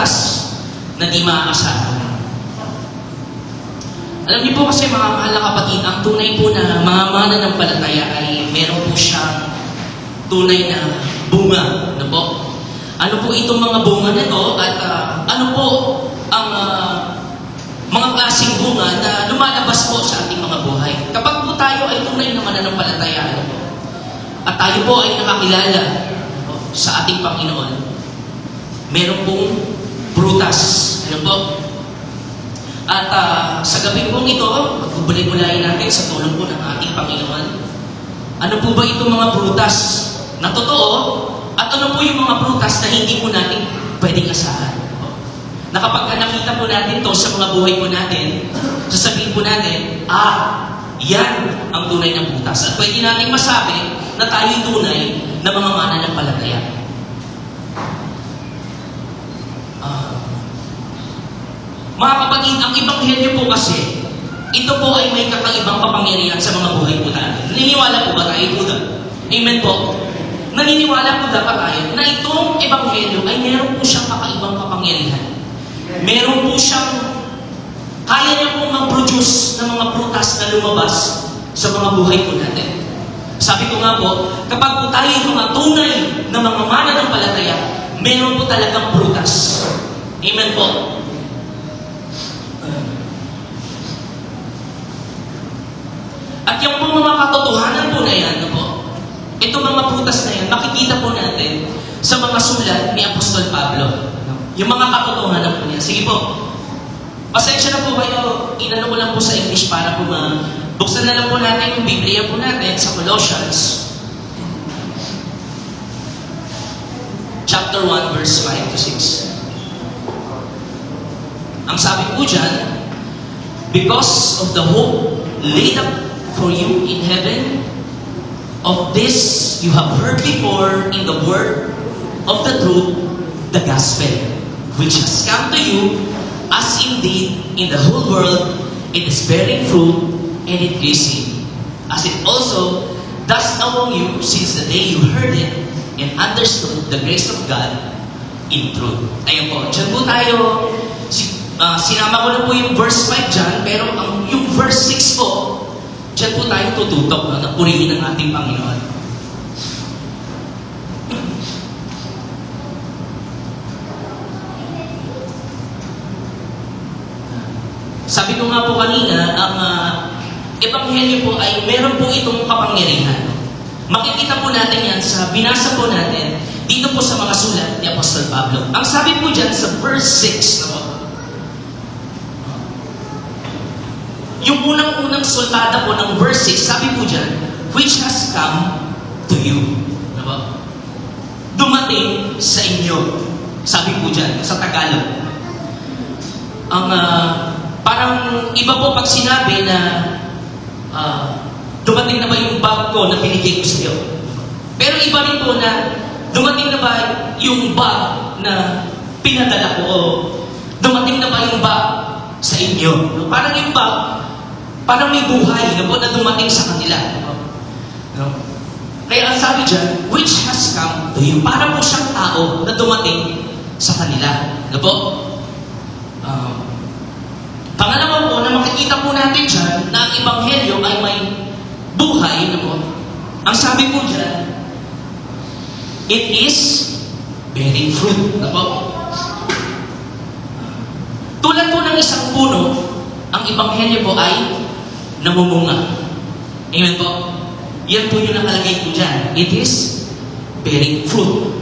prutas na di maaasahan. Alam niyo po kasi mga mahal na kapatid, ang tunay po na mga mananampalataya ay meron po siyang tunay na bunga. Ano po? Ano po itong mga bunga na ito at ano po ang mga klaseng bunga na lumalabas po sa ating mga buhay. Kapag po tayo ay tunay na mananampalataya, ano po? At tayo po ay nakakilala sa ating Panginoon, meron pong prutas. Ano po? At sa gabi pong ito, magbubulay-bulayin natin sa tulong po ng ating Panginoon. Ano po ba itong mga prutas na totoo? At ano po yung mga prutas na hindi po natin pwedeng asahan? Na kapag nakita po natin to sa mga buhay po natin, sasabihin po natin, yan ang tunay ng prutas. At pwede natin masabi na tayo'y tunay na mga mananampalataya. Mga kapatid, ang Ebanghelyo po kasi, ito po ay may kakaibang kapangyarihan sa mga buhay po natin. Naniniwala po ba tayo po doon? Amen po? Naniniwala po dapat tayo na itong Ebanghelyo ay meron po siyang kakaibang kapangyarihan. Meron po siyang, kaya niya pong mag-produce ng mga prutas na lumabas sa mga buhay po natin. Sabi ko nga po, kapag po tayo yung mga tunay na mga mananampalataya, meron po talagang prutas. Amen po? At yung po mga katotohanan po na yan, itong mga prutas na yan, makikita po natin sa mga sulat ni Apostol Pablo. Yung mga katotohanan po niya. Sige po, pasensya na po kayo, inano ko lang po sa English para po buksan na lang po natin yung Biblia po natin sa Colossians. Chapter 1, verse 5 to 6. Ang sabi po dyan, because of the hope laid up for you in heaven, of this you have heard before in the word of the truth, the gospel, which has come to you, as indeed in the whole world it is bearing fruit and increasing, as it also does among you since the day you heard it and understood the grace of God in truth. Ayun po, dyan po tayo. Sinama ko na po yung verse 5 dyan, pero yung verse 6 po, diyan po tayo tututok na purihin ng ating Panginoon. Sabi ko nga po kanina, ang Ebanghelyo po ay meron po itong kapangyarihan. Makikita po natin yan sa binasa po natin dito po sa mga sulat ni Apostol Pablo. Ang sabi po dyan sa verse 6 na po, yung unang-unang sultada po ng verse 6, sabi po dyan, which has come to you. Diba? Dumating sa inyo. Sabi po dyan, sa Tagalog. Ang, parang iba po pag sinabi na dumating na ba yung bag ko na binigay ko sa iyo. Pero iba rin po na dumating na ba yung bag na pinadala ko o dumating na ba yung bag sa inyo. Parang yung bag, parang may buhay na po na dumating sa kanila. Kaya ang sabi dyan, which has come to you. Parang po siyang tao na dumating sa kanila. Ano po? Pangalawa po, na makikita po natin dyan na ang Ebanghelyo ay may buhay. Ano po? Ang sabi po dyan, it is bearing fruit. Ano po? Tulad po ng isang puno, ang Ebanghelyo po ay namumunga. Amen po? Yan po yung nakalagay po dyan. It is bearing fruit.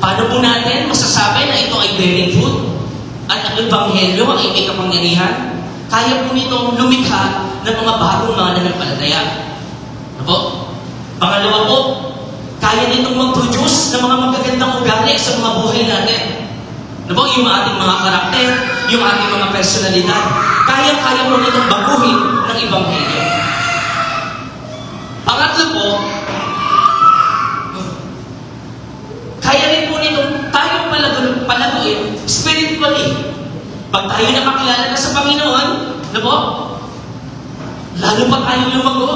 Paano po natin masasabi na ito ay bearing fruit? At ang Ebanghelyo ay may kapangyarihan? Kaya po nitong lumikha ng mga bagong mga nananampalataya. Ano po? Pangalawa po, kaya nitong mag-produce ng mga magagandang ugali sa mga buhay natin. Ano po? Yung ating mga karakter, yung ating mga personalidad. Kaya-kaya po nitong baguhin ng Ebanghelyo. Pangatlo po, kaya rin po nitong tayo palaguin spiritually. Pag tayo nakakilala na sa Panginoon, ano po? Lalo pa tayong lumago.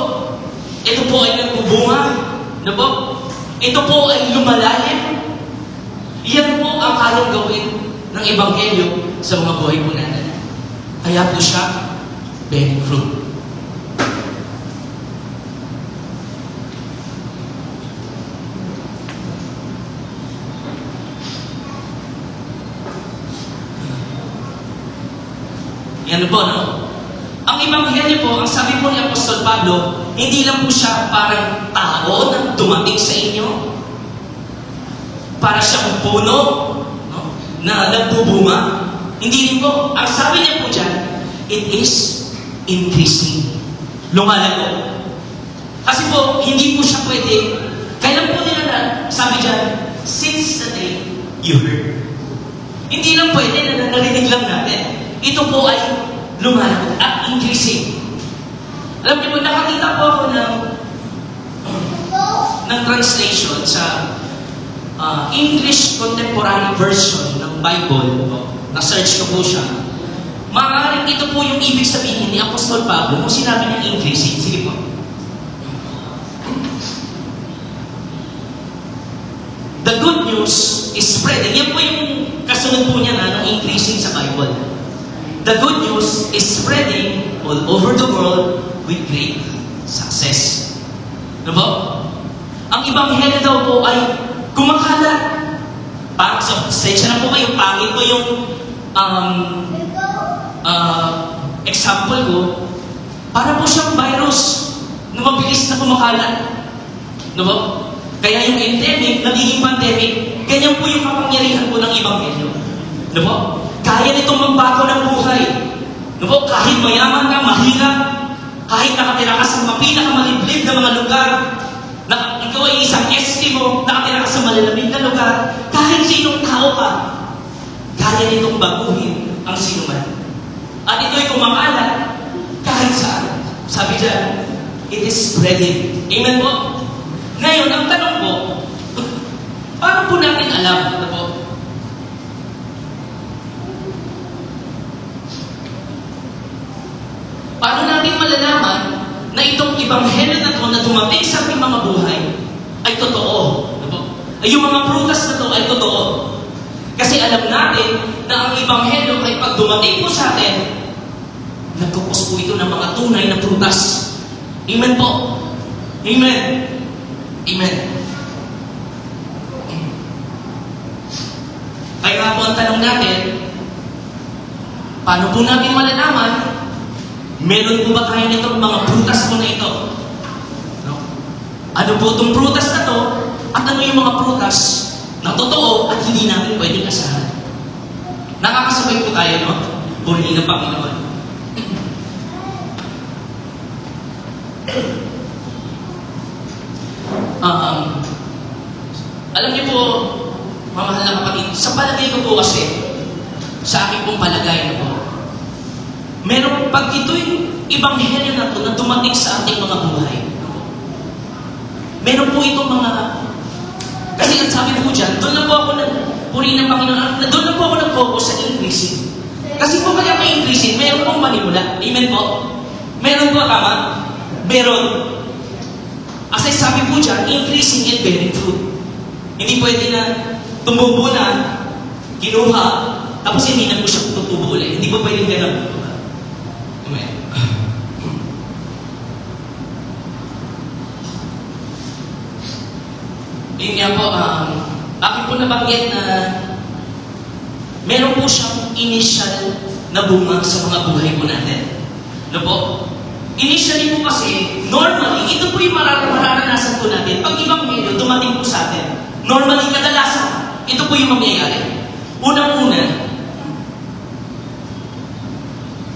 Ito po ay nagbubunga. Ano po? Ito po ay lumalalim. Yan po ang kayang gawin ng Ebanghelyo sa mga buhay po natin. Kaya po siya bearing fruit. Yan po, no? Ang Ebanghelyo po, ang sabi po ni Apostol Pablo, hindi lang po siya parang tao na dumating sa inyo. Para siyang puno, no? Na nagbubunga. Hindi rin po. Ang sabi niya po dyan, it is increasing. Lumalago. Kasi po, hindi po siya pwede. Kailan po nila na, sabi dyan, since the day you heard. Hindi lang pwede na narinig lang natin. Ito po ay lumalago at increasing. Alam niyo po, nakakita po ako ng translation sa English Contemporary Version ng Bible. Na-search ko po siya. Maaaring ito po yung ibig sabihin ni Apostol Pablo kung sinabi niya increasing. Sige po. The good news is spreading. Yan po yung kasunod po niya na ng increasing sa Bible. The good news is spreading all over the world with great success. Ano po? Ang Ebanghelyo daw po ay kumakalat. Parang sa sensya na po kayo, pangit po yung example ko. Para po siyang virus na mabilis na kumakalat. Ano po? Kaya yung endemic, nagiging pandemic, ganyan po yung kapangyarihan po ng Ebanghelyo. Ano po? Kaya nitong magbago ng buhay. No po, kahit mayaman ka, mahirap, kahit nakatira ka sa pinakamaliblib na mga lugar, na ikaw ay isang Eskimo, nakatira ka sa malalamig na lugar, kahit sinong tao ka, kaya nitong baguhin ang sinuman. At ito'y kumakalat kahit saan. Sabi dyan, it is spreading. Amen po? Ngayon, ang tanong po, paano po natin alam na po? Paano natin malalaman na itong Ebanghelyo na ito na dumating sa ating mga buhay ay totoo? Ay yung mga prutas na ito ay totoo. Kasi alam natin na ang Ebanghelyo ay pag dumating po sa atin, nagkukos po ito ng mga tunay na prutas. Amen po? Amen. Amen. Kaya po ang tanong natin, paano po natin malalaman meron po ba tayo nitong mga prutas po na ito? No? Ano po itong prutas na to? At ano yung mga prutas na totoo at hindi natin pwedeng asahan? Nakakasabay po tayo, no? Puri ng Panginoon. Alam niyo po, mamahal na kapatid, sa palagay ko po kasi, sa aking pong palagay na po, meron pag ito yung Ebanghelyo na ito na dumating sa ating mga buhay. Meron po itong mga... Kasi ang sabi po dyan, doon na po ako puri ng Panginoon, doon na po ako nag-focus sa increasing. Kasi po kaya may increasing, meron pong manimula. Amen po? Meron po, tama? Meron. Kasi sabi po dyan, increasing and bearing fruit. Hindi pwede na tumubo na, kinuha, tapos hindi na po siya tutubo ulit. Hindi po pwede gano'n. Amen. Yun nga po, akin po nabanggit na meron po siyang initial na bunga sa mga buhay po natin. Ano po? Initially po kasi, normally, ito po yung mararanasan po natin. Pag Ebanghelyo, dumating po sa atin. Normally, kadalasan, ito po yung mangyayari. Unang-una,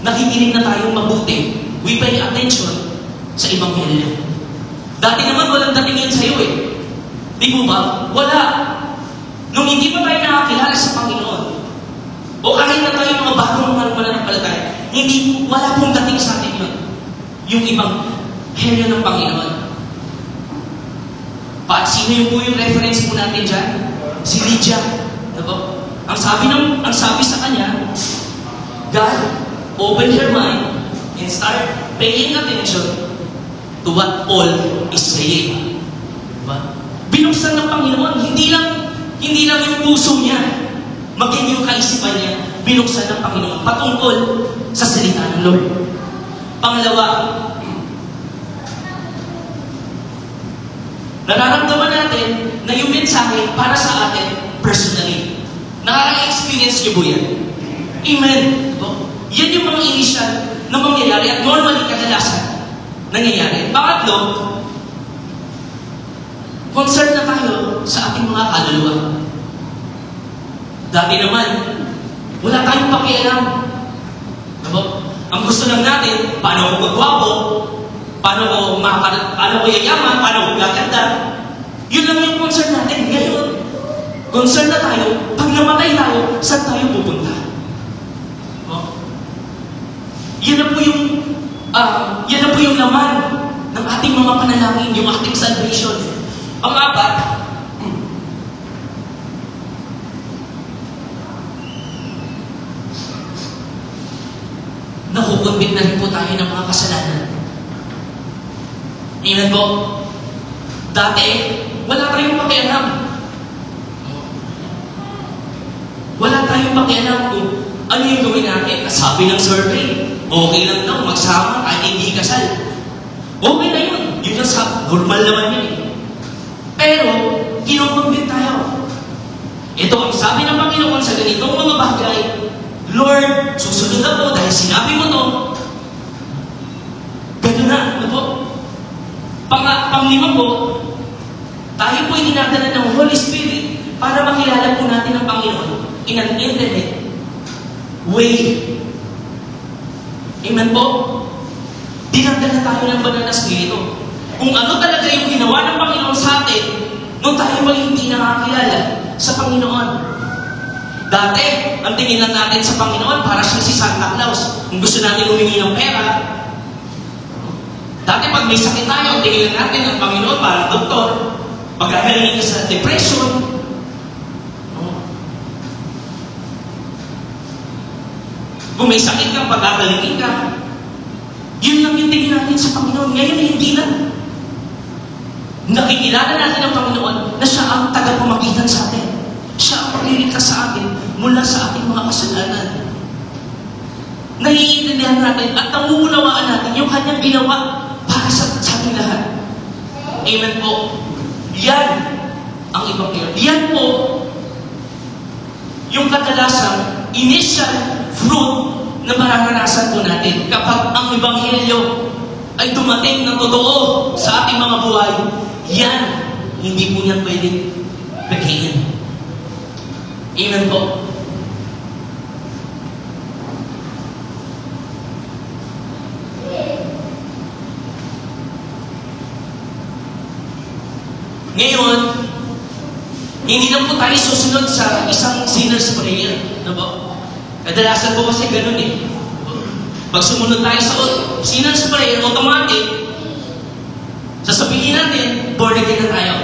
nakikinig na tayong mabuti. We pay attention sa Ebanghelyo. Dati naman walang dating yan sa'yo eh. Di mo ba? Wala. Nung hindi pa tayo nakakilala sa Panginoon, o kahit na tayo mga bagong mananampalataya, wala pong dating sa atin yun. Yung Ebanghelyo ng Panginoon. Sino yung po yung reference po natin dyan? Si Lydia. Diba? Ang sabi sa kanya, God, open her mind and start paying attention to what Paul is saying. Diba? Binuksan ng Panginoon, hindi lang yung puso niya. maging yung kaisipan niya binuksan ng Panginoon patungkol sa salita ng Lord. Pangalawa, nararamdaman natin na yung mensahe para sa atin personally. Nakaka-experience niyo po yan? Amen. Yan yung mga initial na mangyayari at normally kadalasan nangyayari. Pangatlo, concerned na tayo sa ating mga kaluluwa. Dati naman, wala tayong pakialam. Ang gusto lang natin, paano ko magwapo, paano ko yayaman, paano ko gaganda. Yun lang yung concern natin. Ngayon, concern na tayo, pag namatay tayo, saan tayo pupunta? Yan na po yung laman ng ating mga panalangin, yung ating salvation. Pang-apat, nakukumbit na rin po tayo ng mga kasalanan. Amen po. Dati, wala tayong pakialam. Wala tayong pakialam kung ano yung gawin natin. Sabi ng survey, okay lang daw magsama kahit hindi kasal. Okay na yun. Yun ang normal naman yun eh. Pero, kinukumbit tayo. Ito ang sabi ng Panginoon sa ganitong mga bagay, Lord, susunod na po dahil sinabi mo to. Ganun na, ano po? Panglima po, tayo po ay dinadala ng Holy Spirit para makilala po natin ang Panginoon in an intimate way. Amen po? Dinadala tayo ng banal na Espiritu. Kung ano talaga yung ginawa ng Panginoon sa atin, nung tayo pa hindi nakakilala sa Panginoon. Dati, ang tingin lang natin sa Panginoon para siya si Santa Claus. Kung gusto natin humingi ng pera, dati pag may sakit tayo, ang tingin lang natin ang Panginoon parang doktor. Pagkagalingin ka sa depression, kung may sakit kang pagkagalingin ka, yun lang yung tingin natin sa Panginoon. Ngayon, hindi na. Nakikilala natin ang Panginoon na siya ang tagapamagitan sa atin. Siya ang magliligtas sa atin mula sa ating mga kasalanan. Naiintindihan natin at nangungunawaan natin yung kanyang ginawa para sa ating lahat. Amen po. Yan ang Ebanghelyo. Yan po yung kadalasang initial fruit na mararanasan po natin kapag ang Ebanghelyo ay dumating ng totoo sa ating mga buhay. Yan, hindi po yan pwedeng bigyan. Amen po. Ngayon, hindi lang po tayo susunod sa isang sinner's prayer. Ano po? Kadalasan po kasi ganun eh. Pag sumunod tayo sa sinner's prayer, automatic, sasabihin natin, born again na tayo.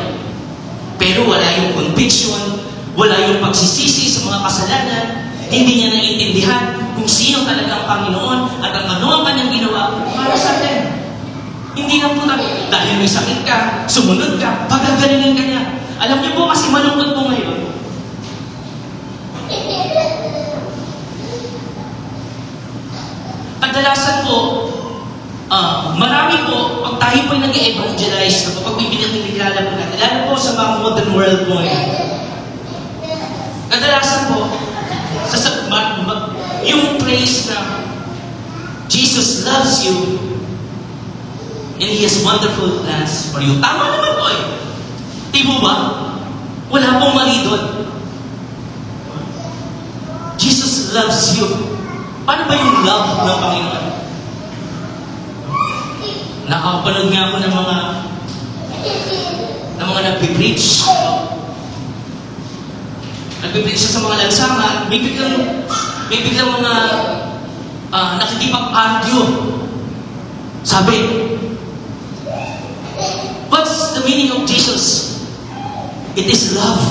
Pero wala yung conviction, wala yung pagsisisi sa mga kasalanan, hindi niya naiintindihan kung sino talaga ang Panginoon at ang ano ang kanyang ginawa para sa atin. Hindi lang po natin, dahil may sakit ka, sumunod ka, pagagalingin ka niya. Alam niyo po kasi malungkot po ngayon. Kadalasan po, marami po, pag tayo po ay nag-evangelize, pag pinakikilala po natin, lalo po sa mga modern world po ngayon, kadalasan po, yung praise na Jesus loves you and He has wonderful plans for you. Tama naman po eh. Di mo ba? Wala pong mali doon. Jesus loves you. Paano ba yung love ng Panginoon? Nakapanood nga ako ng mga nagpipreach. Nagpipreach siya sa mga lansangan. May biglang mga nakikipag-argue. Sabi, what's the meaning of Jesus? It is love.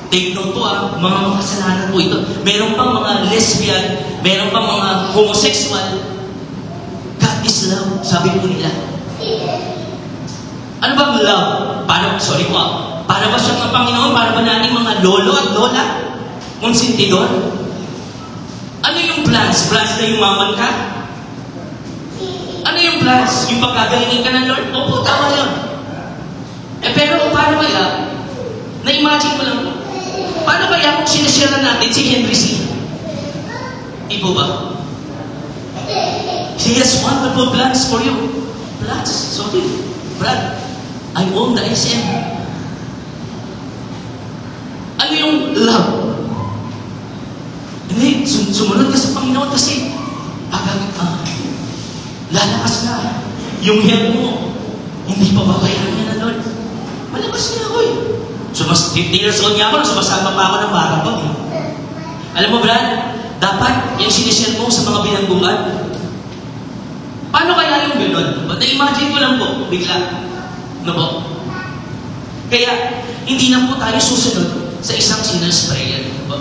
Take note po mga makasalanan po ito. Meron pang mga lesbian, meron pang mga homosexual. God is love, sabi po nila. Ano bang love? Para ba siyang ang Panginoon? Para ba nating mga lolo at lola? konsentidor? Ano yung plans? Plans na yumaman ka? Ano yung plans? Yung pagkagalingin ka ng Lord? Opo, tama yun. Pero paano kaya? Na-imagine mo lang po. Paano kaya kung sinashare natin si Henry C? Ibo ba? He has wonderful plans for you. Plans? Sorry. Brad, I own the SM. Ano yung love? Hindi, sumunod ka sa Panginoon kasi lalakas ka. Yung health mo, hindi pa babayaran niya na Lord. Malakas niya ako eh. So, mas 50 years old niya ako, sumasama pa ako ng marathon eh. Alam mo, Brad, dapat yung sinishare mo sa mga bilangguan. Paano kaya yung gano'n? Na-imagine ko lang po, bigla. No po? Kaya, hindi na po tayo susunod sa isang sinner's prayer. No po?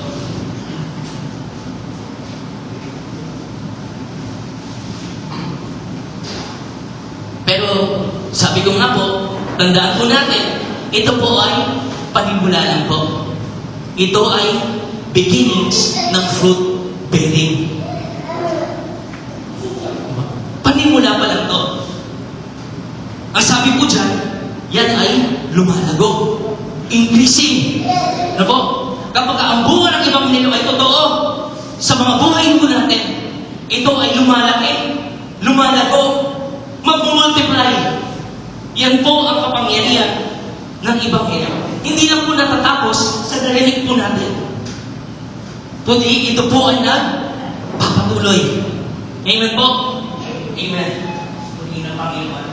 Pero, sabi ko nga po, tandaan po natin, ito po ay panimula lang po. Ito ay beginnings ng fruit bearing. Panimula pa lang to. Ang sabi ko dyan, yan ay lumalago. Increasing. Ano po? Kapag ang bunga ng Ebanghelyo ay totoo sa mga buhay po natin, ito ay lumalaki, lumalago, mag-multiply. Yan po ang kapangyarihan ng Ebanghelyo. Hindi lang po natatapos sa narinig po natin. Kundi ito po ay nagpapatuloy. Amen po? Amen. Kundi ng Panginoon.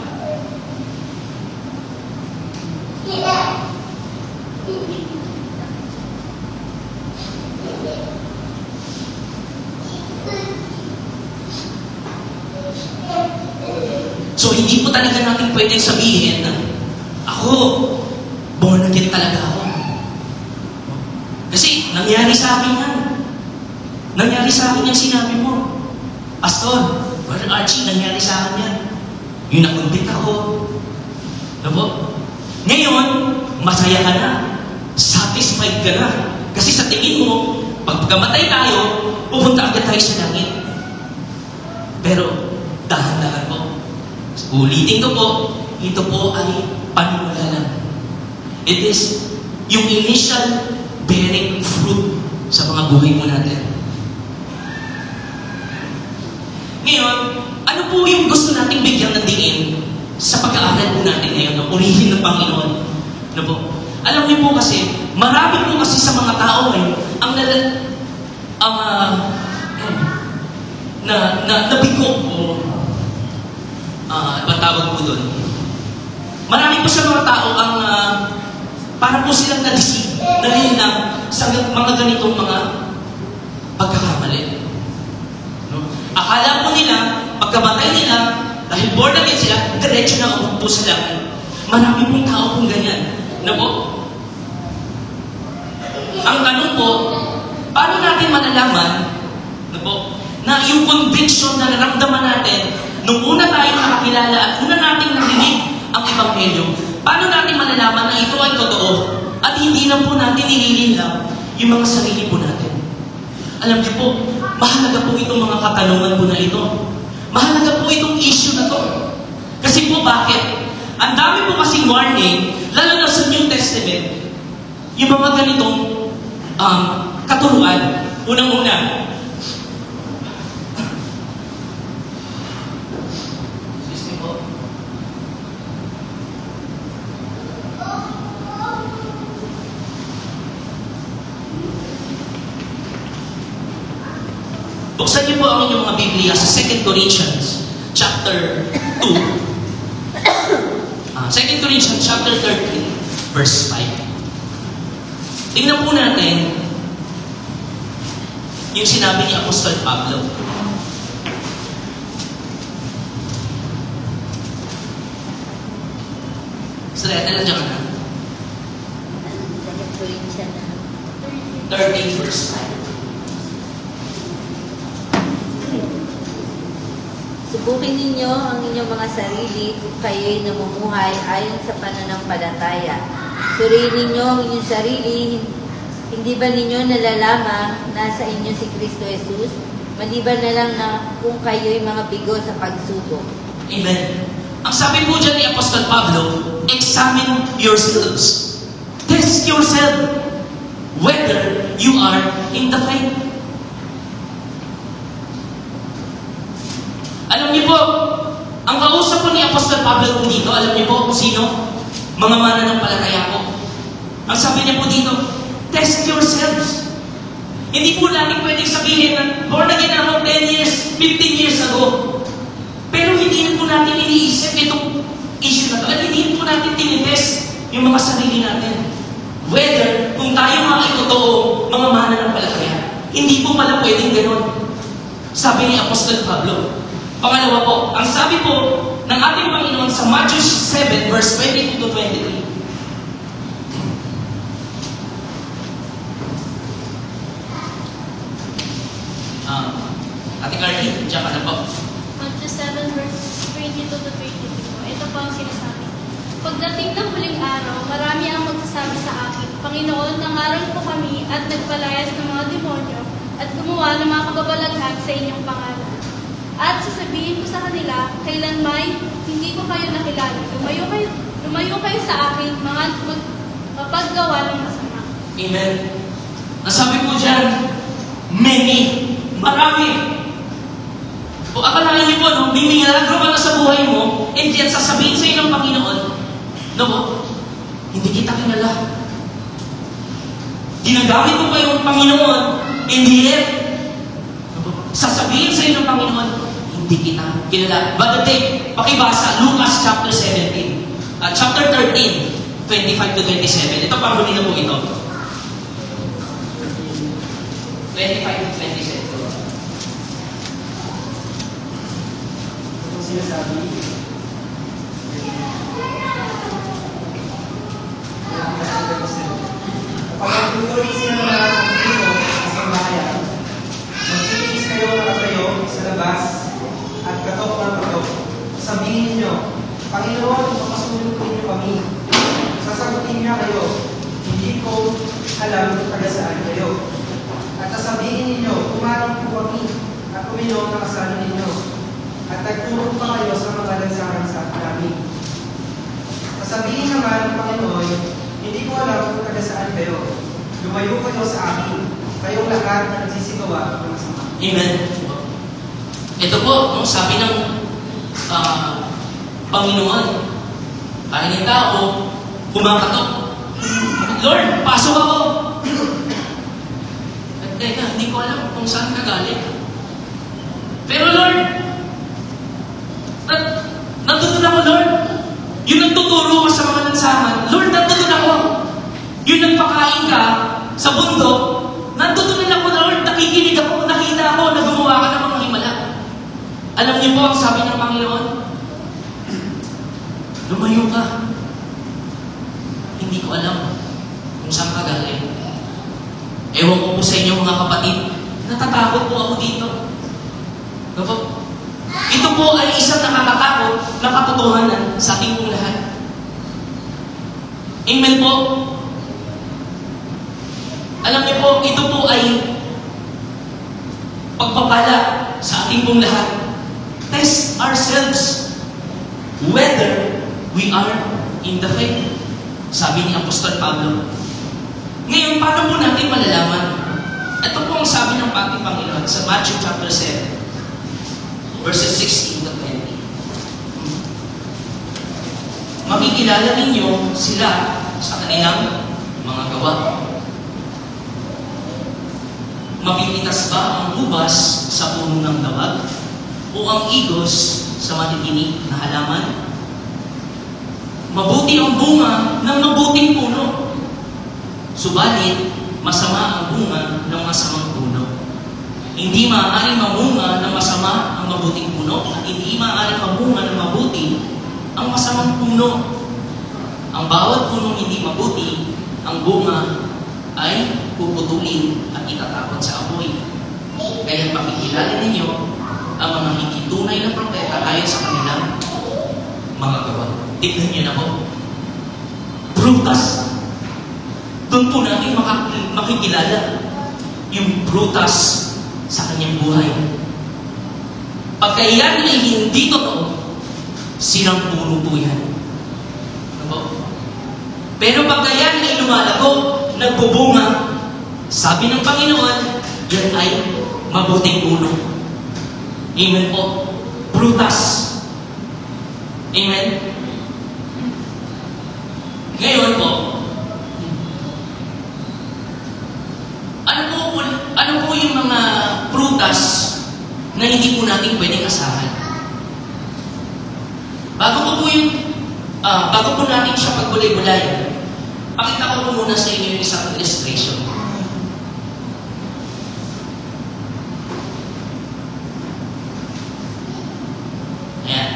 So, hindi po talaga natin pwedeng sabihin na ako, born again talaga ako. Kasi, nangyari sa akin yan. Nangyari sa akin yung sinabi mo. Pastor, Brother Archie, nangyari sa akin yan. Yung nakumbit ako. Ano po? Ngayon, masaya ka na. Satisfied ka na. Kasi sa tingin mo, pagkamatay tayo, pupunta agad tayo sa langit. Pero, dahan-dahan po. Ulitin ko po, ito po ay panimula lang. It is yung initial bearing fruit sa mga buhay mo natin. Ngayon, ano po yung gusto nating bigyan ng diin sa pag-aaral po natin ngayon, ang orihin ng Panginoon? Ano po? Alam niyo po kasi, marami po kasi sa mga tao ngayon, nabigo po, ano tawag po doon? Marami po sa mga tao ang para po silang nadisip, nalilinang sa mga ganitong mga pagkakamali. No? Akala po nila, pagkamatay nila, dahil born again sila, diretso na umupo sa langit. Marami pong tao pong ganyan. No po? Ang tanong po, paano natin malalaman, no po, na yung conviction na naramdaman natin, nung una tayo nakakilala at una natin narinig ang Ebanghelyo, paano natin malalaman na ito ay totoo at hindi lang po natin nililinaw yung mga sarili po natin? Alam niyo po, mahalaga po itong mga katanungan po na ito. Mahalaga po itong issue na to. Kasi po bakit? Ang dami po kasing warning, lalo na sa New Testament, yung mga ganitong katuruan. Unang-una, buksan niyo po ang inyong mga Biblia sa 2 Corinthians chapter 2. 2 Corinthians chapter 13, verse 5. Tingnan po natin yung sinabi ni Apostol Pablo. Sila, nandiyan ka na. 13, verse 5. Subukin ninyo ang inyong mga sarili kung kayo'y namumuhay ayon sa pananampalataya. Suriin ninyo ang inyong sarili, Hindi ba ninyo nalalamang na sa inyo si Kristo Jesus? Maliban na lang na kung kayo'y mga bigo sa pagsubok. Amen. Ang sabi po dyan ni Apostol Pablo, examine yourselves. Test yourself whether you are in the faith. Alam niyo po, ang kausap po ni Apostol Pablo po dito, alam niyo po kung sino? Mga mananampalataya po. Ang sabi niya po dito, test yourselves. Hindi po natin pwedeng sabihin na born again ako 10 years, 15 years ago. Pero hindi po natin iniisip itong issue na ito. At hindi po natin tinitest yung mga sarili natin. Whether kung tayo mga ay totoo, mga mananampalataya. Hindi po pala pwedeng gano'n. Sabi ni Apostol Pablo. Pangalawa po, ang sabi po ng ating Panginoon sa Matthew 7 verse 22 to 23. Ate Carly, diyan ka na po. Matthew 7 verse 22 to 23 po. Ito po ang sinasabi. Pagdating ng huling araw, marami ang magsasabi sa akin, Panginoon, nangaral po kami at nagpalayas ng mga demonyo at gumawa ng mga kababalaghan sa inyong pangalan. At sasabihin ko sa kanila, kailanmay, hindi ko kayo nakilala. Lumayo kayo sa akin, mga mapaggawa ng masama. Amen. Nasabi po dyan, many, marami. O akalain niyo po, no, may milagro ka na sa buhay mo, and yet sasabihin sa iyo ng Panginoon, no, hindi kita kilala. Ginagamit mo pa yung Panginoon, and yet, sasabihin sa iyo ng Panginoon, hindi kita kilala. But today, pakibasa, Lucas chapter 17, chapter 13, 25 to 27. Ito, panghuli na po ito. 25 to 27. Sinasabi, kapag ang tuloy sila na dito sa bayan, magtitiis kayo nakatayo sa labas at katok ng katok. Sabihin ninyo, Panginoon, makasunod ko ninyo kami. Sasagutin niya kayo, hindi ko alam kung taga saan kayo. At sasabihin ninyo, kumarang po kami at uminom na kasano ninyo. At nagturo pa kayo sa mga lansangan sa namin. Sasabihin naman ng Panginoon, hindi ko alam kung taga saan kayo. Lumayo kayo sa akin, kayong lahat na nagsisigawa ng masama. Amen. Ito po, no, sabi ng Panginoon, kahit ng tao, kumakatok. Lord, pasok ako. At teka, hindi ko alam kung saan ka galing. Pero Lord, nandun ako, Lord. Yung nagtuturo ka sa mga lansangan, Lord, nandun ako. Yung nagpakain ka sa bundok, nandun ako, Lord. Nakikinig ako, nakita ako, na gumawa ka ng mga himala. Alam niyo po ang sabi ng Panginoon? Lumayo ka. Hindi ko alam kung saan ka galing. Ewan ko po sa inyo mga kapatid, natatakot po ako dito. Ito po ay isang nakakatakot na katotohanan sa ating pong lahat. Amen po. Alam niyo po, ito po ay pagpapala sa ating pong lahat. Test ourselves whether we are in the faith. Sabi ni Apostol Pablo. Ngayon, paano po natin malalaman? Ito po ang sabi ng ating Panginoon sa Matthew chapter 7. Verses 16 to 20. Makikilala ninyo sila sa kanilang mga gawa. Mapipitas ba ang ubas sa puno ng dawag? O ang igos sa matitinik na halaman? Mabuti ang bunga ng mabuting puno. Subalit, masama ang bunga ng masamang puno. Hindi maaaring mamunga ng masama ang mabuting puno at hindi maaaring mamunga ng mabuti ang masamang puno. Ang bawat punong hindi mabuti, ang bunga ay puputulin at itatakot sa apoy. Kaya makikilala ninyo ang mga hindi tunay na propeta ayon sa kanilang mga gawa. Tignan niyo na po. Prutas. Doon po natin makikilala yung prutas sa kanyang buhay. Pagka yan ay hindi totoo, sirang puro po yan. Pero pagka yan ay lumalago, nagbubunga, sabi ng Panginoon, yan ay mabuting puno. Amen po. Prutas. Amen. Ngayon po, ano po yung mga prutas na hindi po natin pwedeng asahan? Bago po natin siya pagbulay-bulay, pakita ko po muna sa inyo yung isang illustration. Ayan.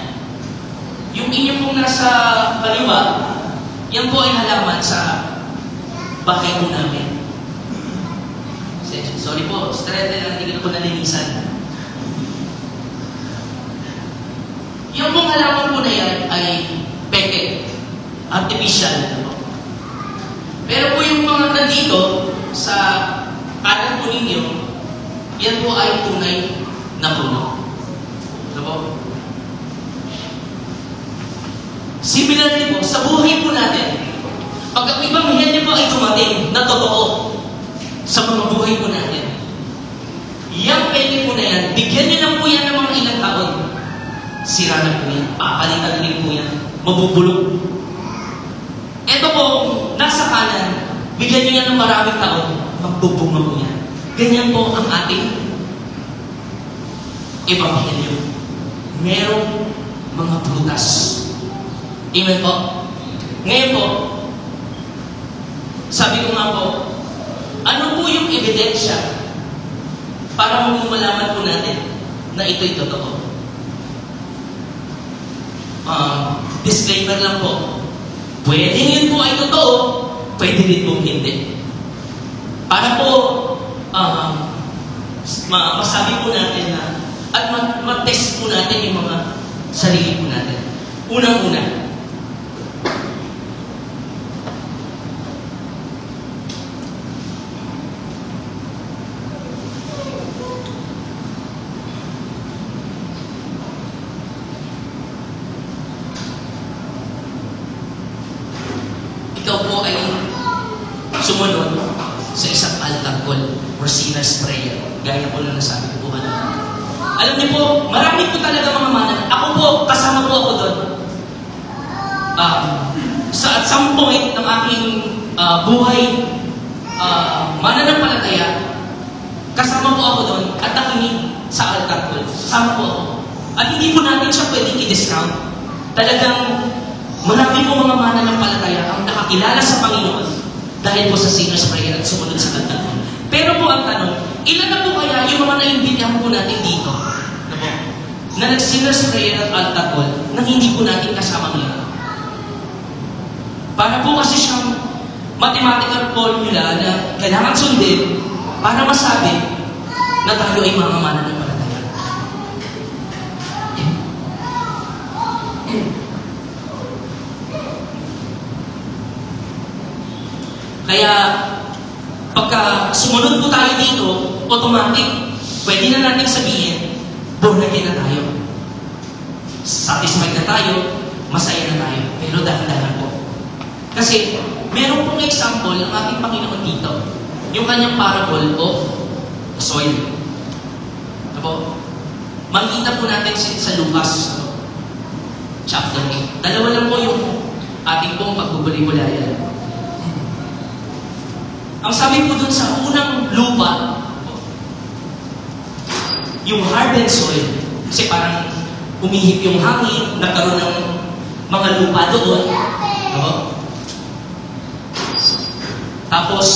Yung inyo pong nasa kaliwa, yan po ay halaman sa bahay po namin. Sorry po, straight na hindi ko nalinisan. Yung pong halaman po na yan ay peke, artificial. Pero po yung mga nandito sa kanan po ninyo, yan po ay tunay na puno. Ano po? Similarly po, sa buhay po natin, pag ang ibang hiyan po ay dumating na totoo sa mga buhay po natin, yung peke po na yan, bigyan niyo lang po yan ng mga ilang taon, sira na po yan, papalitan rin po yan, mabubulog. Ito po, nasa kanan, bigyan niyo yan ng maraming taon, magbubunga po yan. Ganyan po ang ating ebanghelyo. Merong mga prutas. Amen po. Ngayon po, sabi ko nga po, ano po yung ebidensya para malaman po natin na ito'y totoo? Disclaimer lang po. Pwede yun po ay totoo, pwede rin po hindi. Para po masabi po natin na at matest po natin yung mga sarili po natin. Unang-una, ikaw po ay sumunod sa isang altar call or sinner's prayer. Gaya po na nasabi ko po kanina. Alam niyo po, marami po talaga mga manan. Ako po, kasama po ako doon. At some point ng aking buhay, mananampalataya, kasama po ako doon at nakinig sa altar call. Kasama po ako. At hindi po natin siya pwedeng i-discount. Talagang marami po mga mananampalataya ang nakakilala sa Panginoon dahil po sa sinner's prayer at sumunod sa altar call. Pero po ang tanong, ilan na po kaya yung mga naimbitahan po natin dito na nag-sinner's prayer at altar call na hindi po natin kasama ngayon? Para po kasi siyang mathematical formula na kailangan sundin para masabi na tayo ay mga mananampalataya. Kaya, pagka sumunod po tayo dito, automatic, pwede na natin sabihin, born again na tayo. Satisfied na tayo, masaya na tayo. Pero dahan-dahan po. Kasi, meron pong example ang ating Panginoon dito. Yung kanyang parable of soil. Ito po. Makikita po natin sa Lucas, chapter 8. Dalawa lang po yung ating pong pagbubuli-bulayan. Ang sabi po dun sa unang lupa, yung hardened soil, kasi parang umihip yung hangin, nagkaroon ng mga lupa doon. No? Tapos,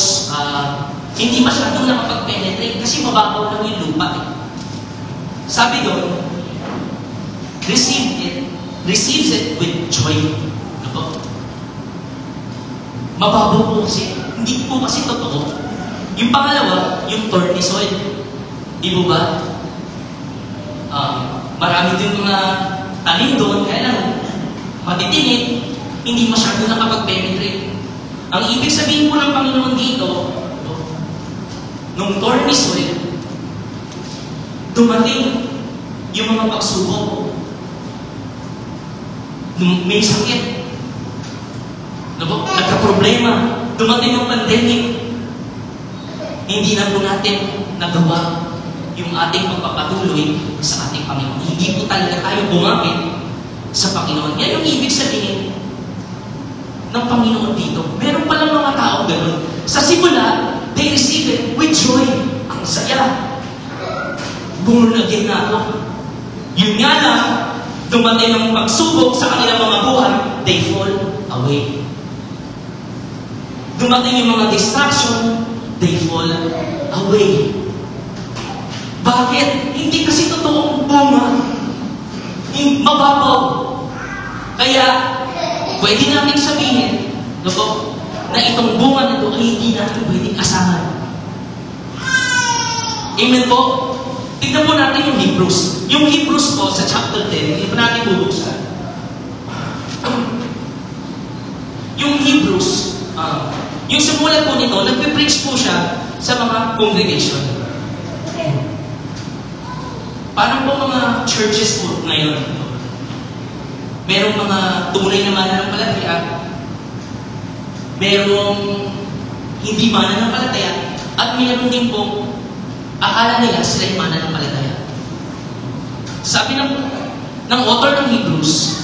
hindi masyadong nakapag-penetrate kasi mababaw lang yung lupa. Sabi doon, receives it with joy. No? Mababaw po kasi. Hindi po kasi totoo. Yung pangalawa, yung thorny soil. Di po ba? Marami din mga tanim doon, kaya lang matitinit, hindi masyado nakapag-penetrate. Ang ibig sabihin po ng Panginoon dito, nung thorny soil, dumating yung mga pagsubok. May sakit. Nagka-problema. Dumating ang pandemic. Hindi na po natin nagawa yung ating pagpapatuloy sa ating Panginoon. Hindi po talaga tayo bumapit sa Panginoon. Yan yung ibig sabihin ng Panginoon dito. Meron palang mga tao ganun. Sa simula, they receive it with joy. Ang saya. Born again na ako. Yun nga lang, dumating ang pagsubok sa kanilang mga buhay, they fall away. Dumating yung mga distraction, they fall away. Bakit? Hindi kasi totoong bunga. Mababaw. Kaya, pwede natin sabihin, na itong bunga na ito ay hindi natin pwedeng asahan. Amen po? Tignan po natin yung Hebrews. Yung Hebrews po sa chapter 10, hindi pa natin bubuksan. Yung Hebrews, yung simulan po nito, nagpe-preach po siya sa mga congregation. Parang po mga churches po ngayon. Merong mga tunay na mananampalataya, merong hindi mananampalataya, at meron din po akala nila sila yung mananampalataya. Sabi ng author ng Hebrews,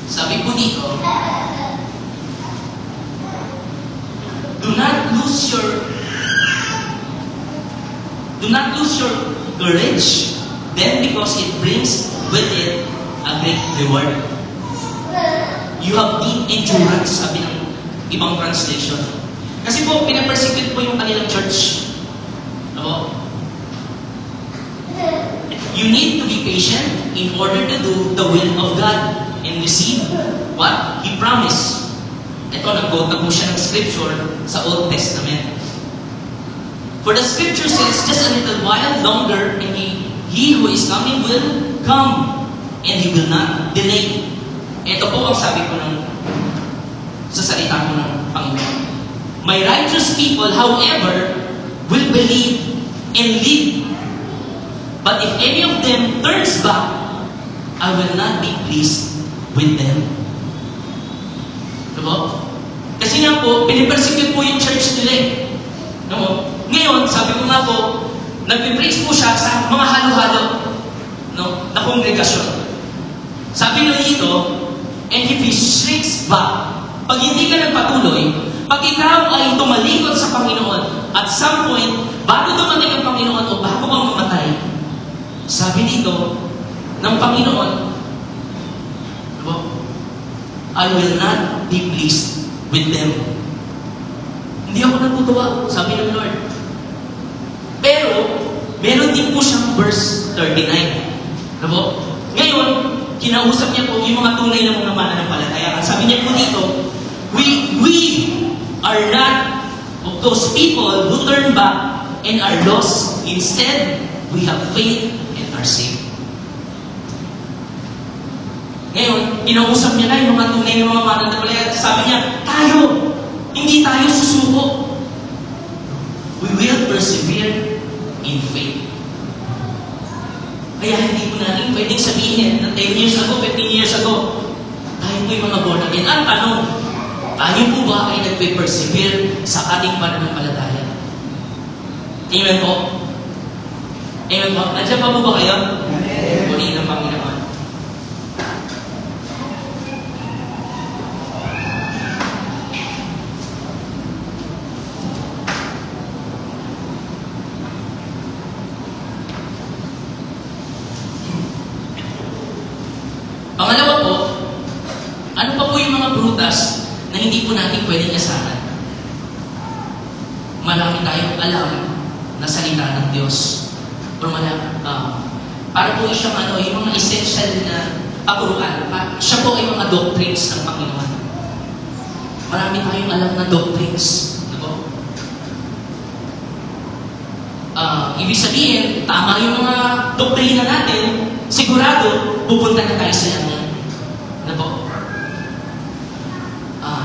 sabi po dito, do not lose your courage, then because it brings with it a great reward. You have deep endurance, sabi ng ibang translation. Kasi po, pinapersecute po yung kanilang church. Ano? You need to be patient in order to do the will of God and receive what He promised. Ito, nag-quote na po siya ng scripture sa Old Testament. For the scripture says, just a little while longer, and he who is coming will come, and He will not delay. Ito po ang sabi ko sa salita ko ng Panginoon. My righteous people, however, will believe and live. But if any of them turns back, I will not be pleased with them. Diba? Kasi nga po, pinipersecute po yung church nila eh. No? Ngayon, sabi ko nga po, nagpipreach po siya sa mga halo-halo na kongregasyon. Sabi nyo dito, and if he shrinks back, pag hindi ka nagpatuloy, pag ikaw ay tumalikod sa Panginoon, at some point, bago dumating ang Panginoon o bago kang mamatay, sabi dito ng Panginoon, I will not be pleased with them. Hindi ako natutuwa, sabi ng Lord. Pero, meron din po siyang verse 39. Ngayon, kinausap niya po yung mga tunay na mga mananampalataya. Sabi niya po dito, we are not of those people who turn back and are lost. Instead, we have faith and are saved. Ngayon, kinausap niya na yung mga tunay na mga mananampalataya. Sabi niya, hindi tayo susuko. We will persevere in faith. Kaya hindi po natin pwedeng sabihin na 10 years ago, 15 years ago, tayo po yung mga born again. Ang tanong, tayo po ba ay nagpe-persevere sa ating pananampalataya? Amen po? Amen po? Nandiyan pa po ba kayo? Purihin ng Panginoon. Pangalawa po, ano pa po yung mga prutas na hindi po natin pwedeng asahan? Marami tayong alam na salita ng Diyos. Or para po siyang yung mga essential na kapuruan. Siya po ay mga doctrines ng Panginoon. Marami tayong alam na doctrines. Ibig sabihin, tama yung mga doktrina natin, sigurado, pupunta na tayo sa langit. Ano po?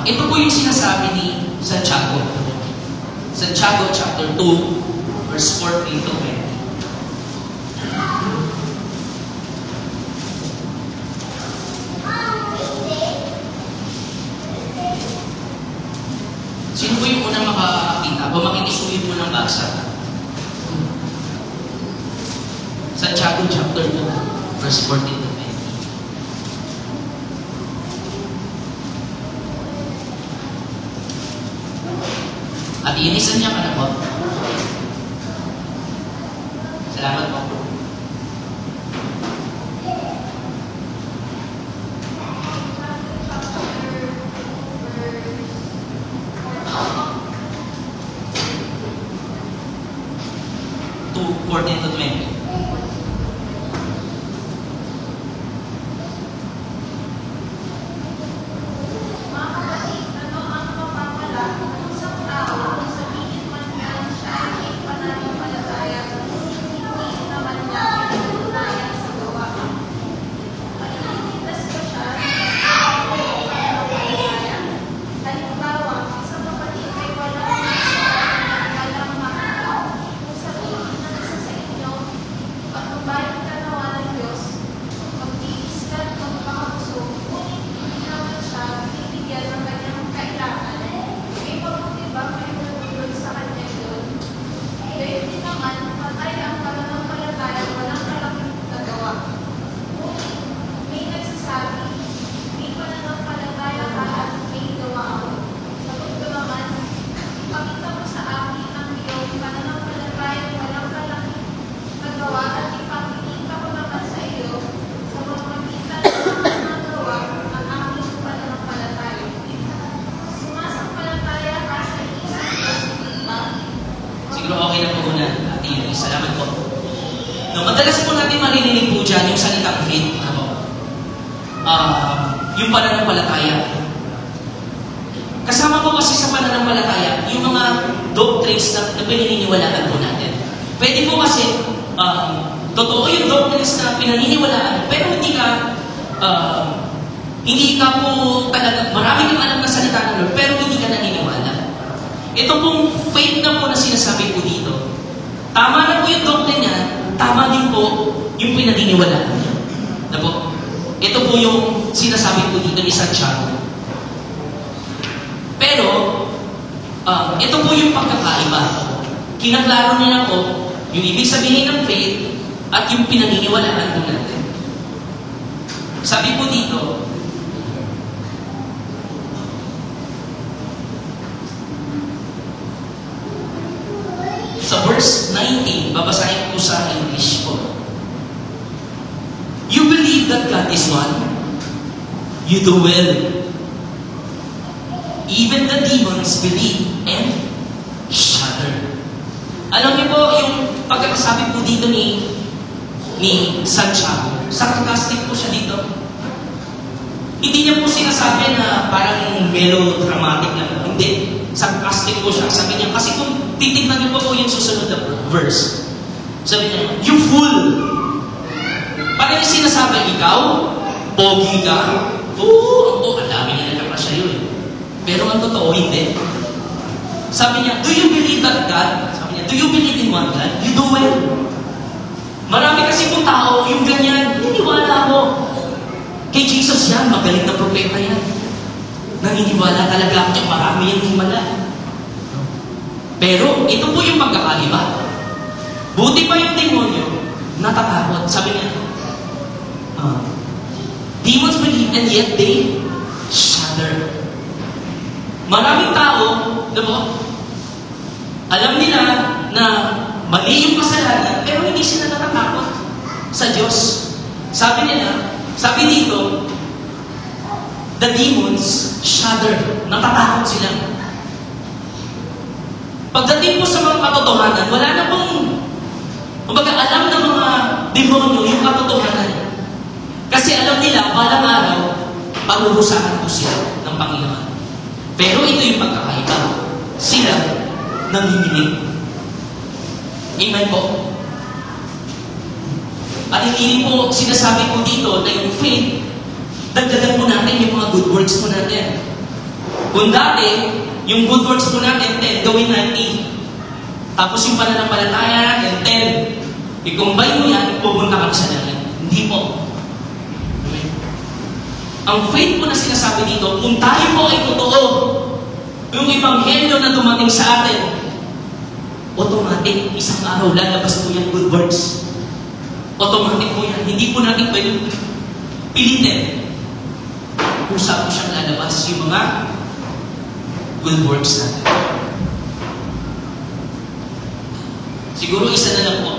Ito po yung sinasabi ni Santiago. Santiago chapter 2, verse 14 to 20. Sino po yung unang makakita o makikisuhin mo ng basa? Santiago chapter 2, verse 14 to 20. At iinisan niya ka na po. Salamat po. To 14 to 20. Siguro okay na po muna, Ate Yuri. Salamat po. No, madalas po natin maririnig po dyan yung salitang faith. Yung pananampalataya. Kasama po kasi sa pananampalataya, yung mga doctrines na pinaniniwalaan po natin. Pwede po kasi, totoo yung doctrines na pinaniniwalaan, pero hindi ka po talaga, marami kang alam na salita ng Lord, pero hindi ka naniniwala. Ito pong faith na po na sinasabi po dito. Tama na po yung doctrine niya, tama din po yung pinaniniwalaan niya. Na po? Ito po yung sinasabi po dito ni Santiago. Pero, ito po yung pagkakaiba. Kinaklaro niya po yung ibig sabihin ng faith at yung pinaniniwalaan po natin. Sabi po dito, sa verse 19, babasahin ko sa English po. You believe that God is one? You do well. Even the demons believe and shudder. Alam niyo po, yung pagkakasabi po dito ni Santiago, sarcastic po siya dito. Hindi niya po sinasabi na parang melodramatic na. Hindi. Sarcastic po siya. Sabi niya, kasi kung titignan niyo po yung susunod na verse, sabi niya, you fool! Parang yung sinasabi, ikaw, pogi ka, oo, ang dami niya na siya yun. Pero ang totoo, hindi. Sabi niya, do you believe that God? Sabi niya, do you believe in one God? You do well. Marami kasi pong tao, yung ganyan, naniniwala ako. Kay Jesus yan, magaling na propeta yan. Naniniwala talaga ako, marami yan himala. Pero, ito po yung pagkakaiba. Buti pa yung demonyo, natatakot. Sabi niya, demons believe and yet they shudder. Maraming tao, diba? Alam nila na mali yung kasalanan, pero hindi sila natatakot sa Diyos. Sabi dito, the demons shudder. Natatakot sila. Pagdating po sa mga katotohanan, wala na pong, alam ng mga demonyo yung katotohanan. Kasi alam nila, balang araw, parurusahan po sila ng Panginoon. Pero ito yung pagkakaiba. Sila, nanginginig. Amen po. At hindi po sinasabi ko dito na yung faith, dagdagan po natin yung mga good works po natin. Kung dati, yung good works po natin, 10, gawin 90. Tapos yung pananampalataya, 10. I-combine mo yan, pupunta ka sa langit. Hindi po. Ang faith po na sinasabi dito, kung tayo po ay totoo, yung ebanghelyo na dumating sa atin, automatic, isang araw lalabas po yung good works. Automatic po yan. Hindi po natin pwedeng pilitin kung saan po siyang lalabas yung mga good works natin. Siguro isa na lang po.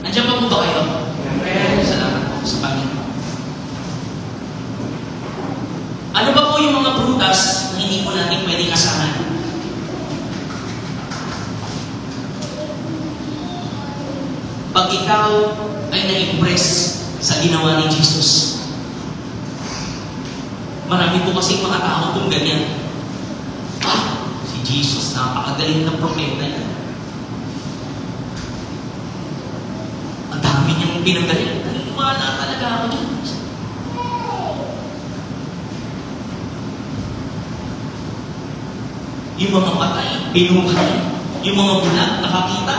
Nandiyan pa po ba kayo? Salamat po sa Panginoon. Ano ba po yung mga prutas na hindi po natin pwedeng asahan? Pag ikaw ay na-impress sa ginawa ni Jesus, marami po kasing mga tao kung ganyan. Si Jesus, napakagaling ng propeta yan. Ang dami niyang pinagaling. Naniniwala talaga ako dyan. Yung mga patay, pinuhay. Yung mga bulag, nakakita.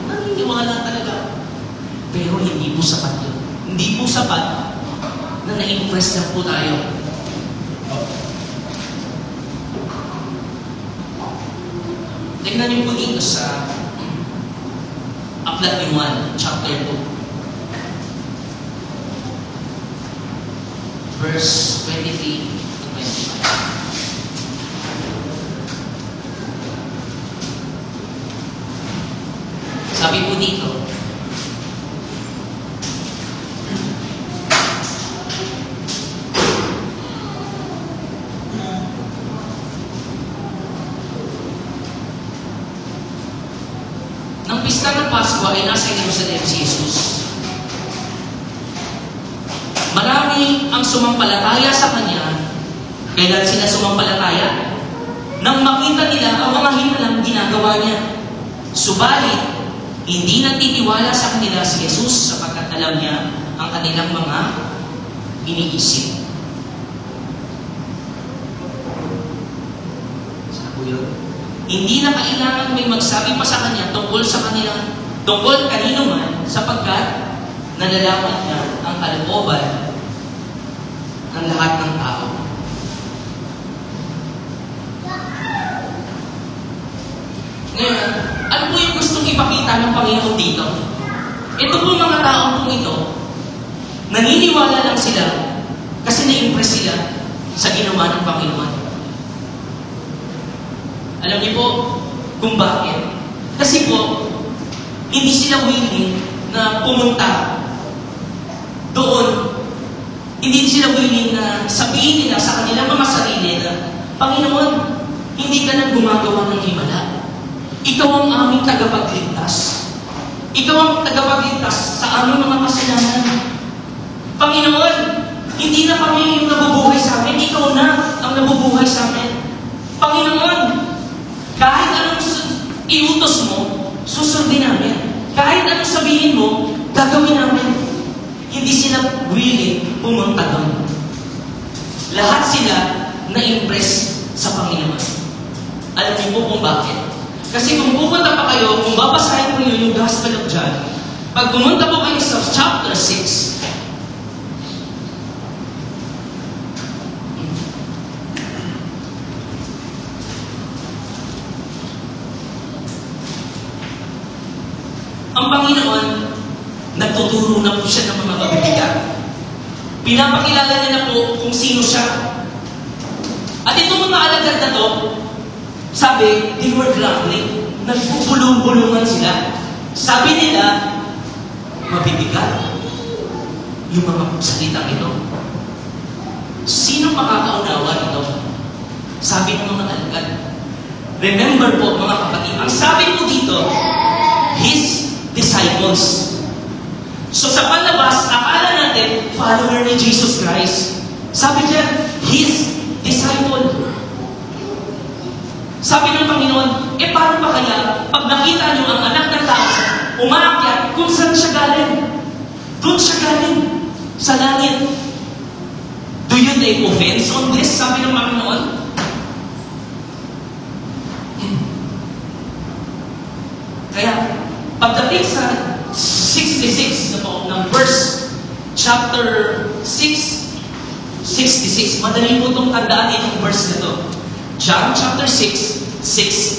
Naniniwala talaga. Pero hindi po sapat yun. Hindi po sapat na na-impress lang po tayo. Tingnan niyo po dito sa Aklat ni Juan, chapter 2. Verse 23 to 25. Sabi po dito, nang pista ng Pasko ay nasa Jerusalem si Jesus. Marami ang sumampalataya sa Kanya. Kailan sila sumampalataya? Nang makita nila ang mga hinalang ginagawa Niya. Subalit, hindi nagtitiwala sa kanila si Jesus sapagkat alam Niya ang kanilang mga iniisip. Saan po yun? Hindi na kailangan may magsabi pa sa Kanya tungkol kanino man sapagkat nalalaman Niya ang kalooban ng lahat ng tao. Ngayon, ano po yung gustong ipakita ng Panginoon dito? Ito po mga taong po ito, naniniwala lang sila kasi na-impress sila sa ginawa ng Panginoon. Alam niyo po kung bakit? Kasi po, hindi sila willing na pumunta doon. Hindi sila willing na sabihin nila sa kanilang mga sarili na, Panginoon, hindi ka nang gumagawa ng himala. Ikaw ang aming tagapagligtas. Ikaw ang tagapagligtas sa aming mga kasalanan. Panginoon, hindi na kami yung nabubuhay sa amin. Ikaw na ang nabubuhay sa amin. Panginoon, kahit anong iutos mo, susundin namin. Kahit anong sabihin mo, gagawin namin. Hindi sila willing pumunta doon. Lahat sila na-impress sa Panginoon. Alam niyo po kung bakit? Kasi kung pupunta pa kayo, kung babasahin po yun yung Gospel of John, pag pumunta po kayo sa chapter 6, ang Panginoon, nagtuturo na po siya ng mga mabibigat. Pinapakilala niya na po kung sino siya. At itong mga alagad na to, sabi, they were grumbling. Nagpupulong-pulungan sila. Sabi nila, mabibigat yung mga salitang ito. Sino makakaunawa ito? Sabi ng mga alagad. Remember po, mga kapatid, ang sabi po dito, His disciples. So sa panlabas, akala natin, follower ni Jesus Christ. Sabi niya, His disciple. Sabi ng Panginoon, paano ba kaya pag nakita niyo ang anak ng tao, umaakyat, kung saan siya galing? Doon siya galing, sa langit. Do you take offense on this? Sabi ng Panginoon. Kaya, pagdating sa 66 na po, ng verse, chapter 6, 66, madali po itong tandaan itong verse na ito. John chapter 6, 6.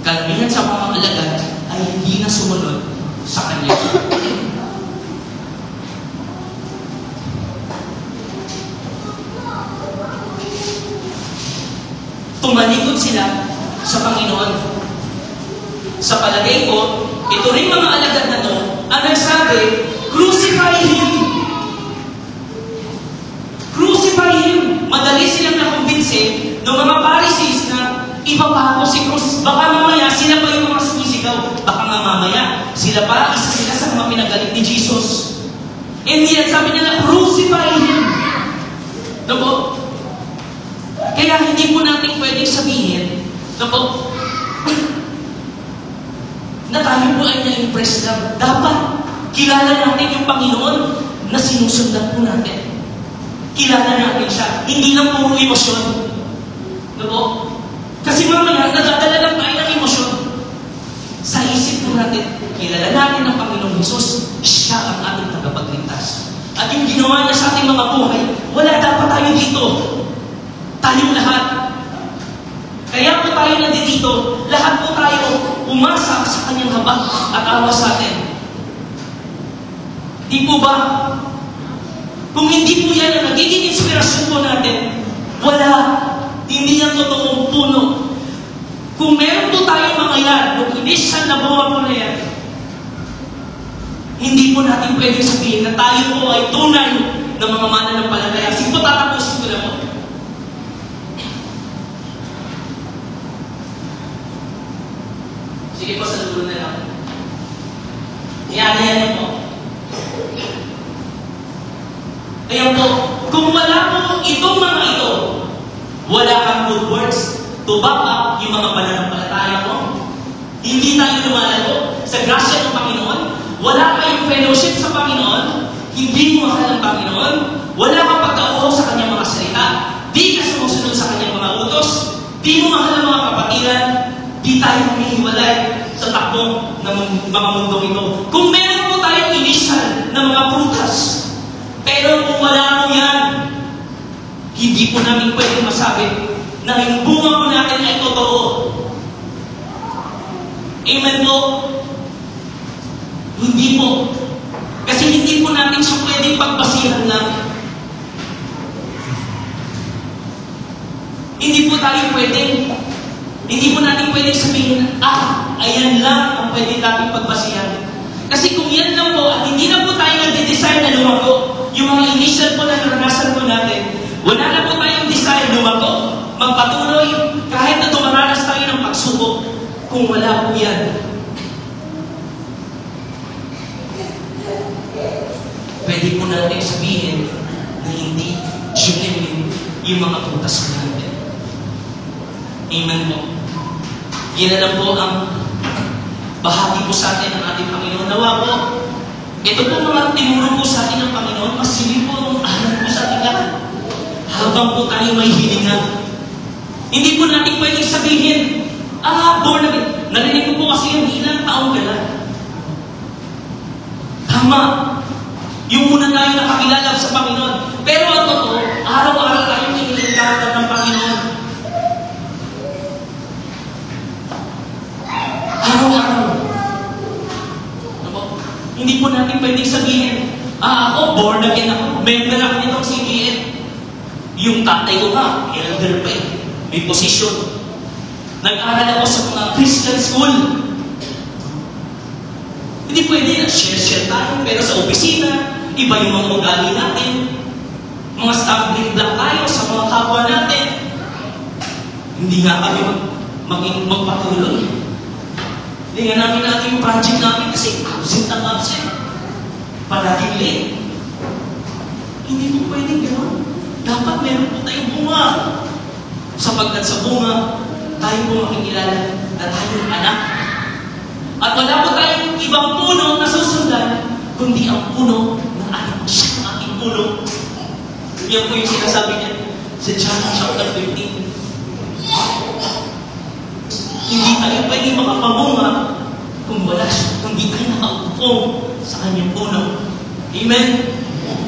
Karamihan sa mga alagad ay hindi na sumunod sa Kanya. Tumalikod sila sa Panginoon. Sa palagay ko, ito rin mga alagad na to, ang nagsabi, crucify Him! Crucify Him! Madali silang nakumbinsin ng mga Pharisees na ipapako si Cruz. Baka mamaya, sila pa yung mga sumisigaw. Baka mamaya, sila pa, isa sila sa mga pinagaling ni Jesus. And yet, sabi nila, crucify Him! No po? Kaya hindi po natin pwedeng sabihin, no po, na tayo po ay na-impress lang. Dapat, kilala natin yung Panginoon na sinusundan po natin. Kilala natin siya. Hindi lang puro emosyon. No po? Kasi mamaya, nadadala lang tayo ng emosyon. Sa isip po natin, kilala natin ang Panginoong Jesus, siya ang ating tagapagligtas. At yung ginawa niya sa ating mga buhay, wala dapat tayo dito. Tayong lahat. Kaya po tayo nandito, lahat po tayo umasa sa kanyang habag at awa sa atin. Di po ba? Kung hindi po yan ang nagiging inspirasyon po natin, wala. Hindi yan totoong puno. Kung meron po tayo mga yan, nung initial na buwan po na yan, hindi po natin pwedeng sabihin na tayo po ay tunay ng mga mananampalataya. Sige po, tatapusin ko na po. Sige po, sa dulo na lang. Iyan po. Ayan po, kung wala po itong mga ito, wala kang good works to back up yung mga pananampalataya mo. Hindi tayo lumalago sa grasya ng Panginoon. Wala kayong fellowship sa Panginoon. Hindi mo mahal ang Panginoon. Wala kang pagkauhaw sa kanyang mga salita. Di ka sumusunod sa kanyang mga utos. Di mo mahal ang mga kapatiran. Di tayo humihiwalay sa takbo ng mga mundong ito. Kung meron po tayong initial na mga prutas, pero kung wala mo yan, hindi po namin pwedeng masabi na yung bunga po natin ay totoo. Amen po? Hindi po. Kasi hindi po natin siya pwedeng pagbasihan lang. Hindi po tayo pwedeng, hindi po natin pwedeng sabihin, ayan lang ang pwedeng natin pagbasihan. Kasi kung yan lang po, at hindi na po tayo nag-desire na lumago, yung mga initial po na naranasan po natin, wala na po tayong desire lumago, magpatuloy, kahit na dumaranas tayo ng pagsubok, kung wala po yan. Pwede po natin sabihin na hindi genuine yung mga prutas po natin. Amen po. Yan na lang po ang bahagi po sa atin ng ating Panginoon. Nawa po, ito po mga tinuro po sa atin ng Panginoon, mas silip po ang alam po sa ating lahat. Habang po tayo may hilingan. Hindi po natin pwedeng sabihin, born again. Narinig ko po kasi yung ilang taong ka na. Tama. Yung muna tayo nakakilala sa Panginoon. Pero ang totoo, araw-araw tayo nililingkatan ng Panginoon. Araw-araw. Hindi po natin pwedeng sabihin, ako, born again ako, member ako nitong CBN. Yung tatay ko nga, elder pa eh, may posisyon. Nag-aral ako sa mga Christian school. Hindi pwede na share tayo, pero sa opisina, iba yung mga ugali natin. Mga stumbling block tayo sa mga kapwa natin. Hindi nga kami magpatuloy. Hindi nga namin natin yung project namin kasi absent ang absent. Palaging late. Hindi po pwedeng gano'n. Dapat meron po tayong bunga. Sapagkat sa bunga, tayo po makikilala na tayong anak. At wala po tayong ibang puno na susundan, kundi ang puno ng anak. Siya ang ating puno. Yan po yung sinasabi niya sa John chapter 15. Hindi tayo pwedeng makapamunga kung wala siya, kung di tayo nakaupo sa kanyang puno. Amen?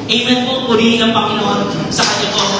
Amen po, purihin ang Panginoon sa kanya po.